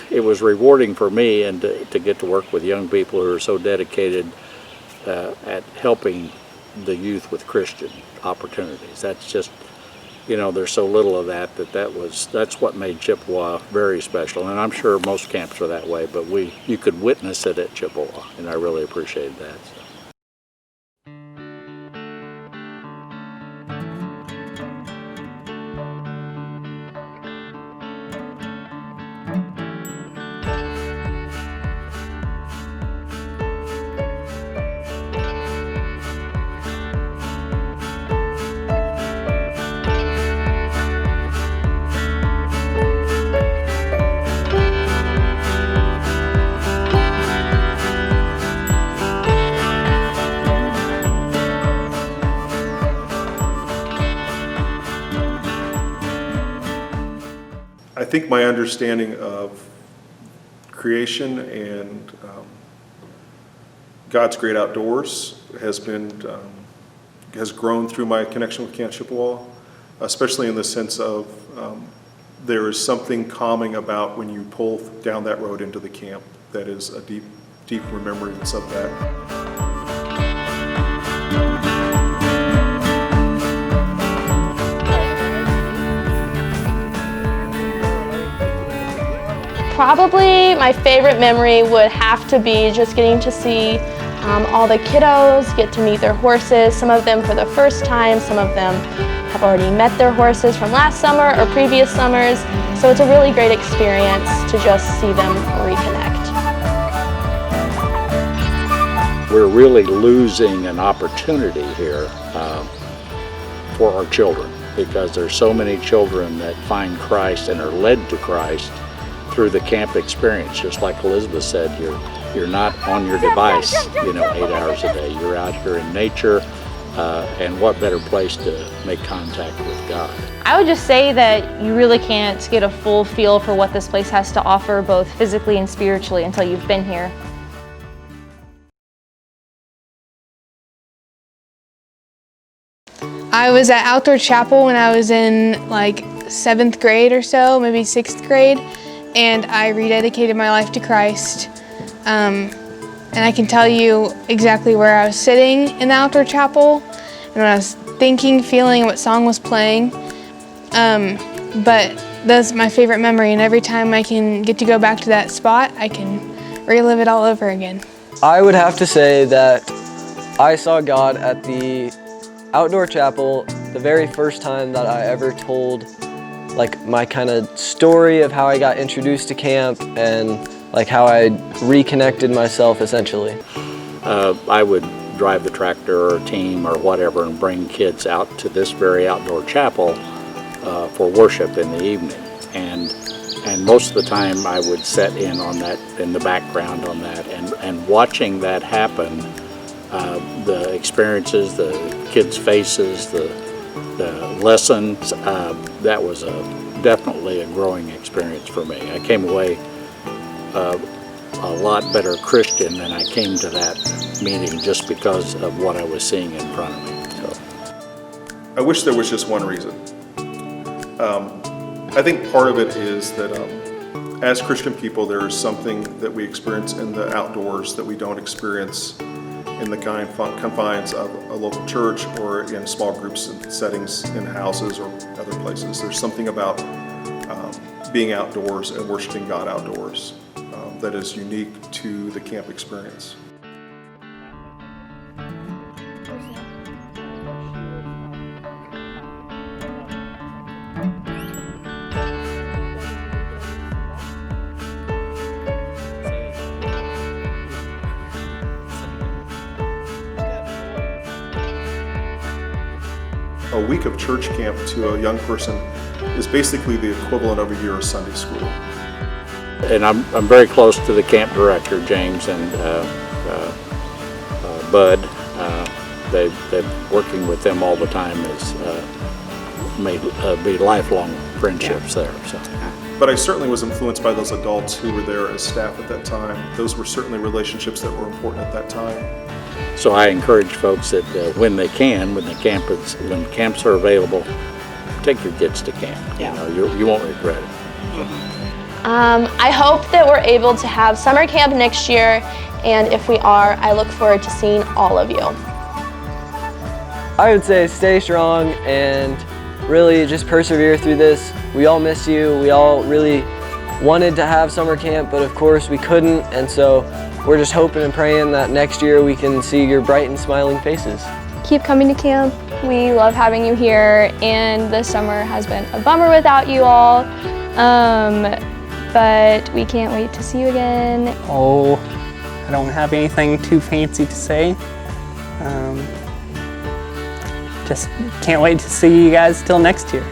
it was rewarding for me, and to get to work with young people who are so dedicated at helping the youth with Christian opportunities. That's just, there's so little of that's what made Chippewa very special, and I'm sure most camps are that way, but you could witness it at Chippewa, and I really appreciated that. So. I think my understanding of creation and God's great outdoors has grown through my connection with Camp Chippewa, especially in the sense of there is something calming about when you pull down that road into the camp that is a deep, deep remembrance of that. Probably my favorite memory would have to be just getting to see all the kiddos, get to meet their horses, some of them for the first time, some of them have already met their horses from last summer or previous summers, so it's a really great experience to just see them reconnect. We're really losing an opportunity here for our children, because there's so many children that find Christ and are led to Christ through the camp experience. Just like Elizabeth said, you're not on your device 8 hours a day. You're out here in nature, and what better place to make contact with God. I would just say that you really can't get a full feel for what this place has to offer, both physically and spiritually, until you've been here. I was at Outdoor Chapel when I was in like 7th grade or so, maybe 6th grade, and I rededicated my life to Christ. And I can tell you exactly where I was sitting in the Outdoor Chapel and what I was thinking, feeling, what song was playing. But that's my favorite memory, and every time I can get to go back to that spot, I can relive it all over again. I would have to say that I saw God at the Outdoor Chapel the very first time that I ever told my kind of story of how I got introduced to camp and how I reconnected myself essentially. I would drive the tractor or team or whatever and bring kids out to this very outdoor chapel for worship in the evening, and most of the time I would set in on that, in the background on that, and watching that happen, the experiences, the kids' faces, the lessons, that was definitely a growing experience for me. I came away a lot better Christian than I came to that meeting, just because of what I was seeing in front of me. So. I wish there was just one reason. I think part of it is that as Christian people, there is something that we experience in the outdoors that we don't experience in the confines of a local church or in small groups and settings in houses or other places. There's something about being outdoors and worshiping God outdoors that is unique to the camp experience. A week of church camp to a young person is basically the equivalent of a year of Sunday school. And I'm very close to the camp director, James, and Bud. They've working with them all the time has made be lifelong friendships there. So. But I certainly was influenced by those adults who were there as staff at that time. Those were certainly relationships that were important at that time. So I encourage folks that when they can, when camps are available, take your kids to camp. You won't regret it. Mm-hmm. I hope that we're able to have summer camp next year, and if we are, I look forward to seeing all of you. I would say stay strong and really just persevere through this. We all miss you. We all really wanted to have summer camp, but of course we couldn't, and so we're just hoping and praying that next year we can see your bright and smiling faces. Keep coming to camp. We love having you here, and this summer has been a bummer without you all, but we can't wait to see you again. Oh, I don't have anything too fancy to say. Just can't wait to see you guys till next year.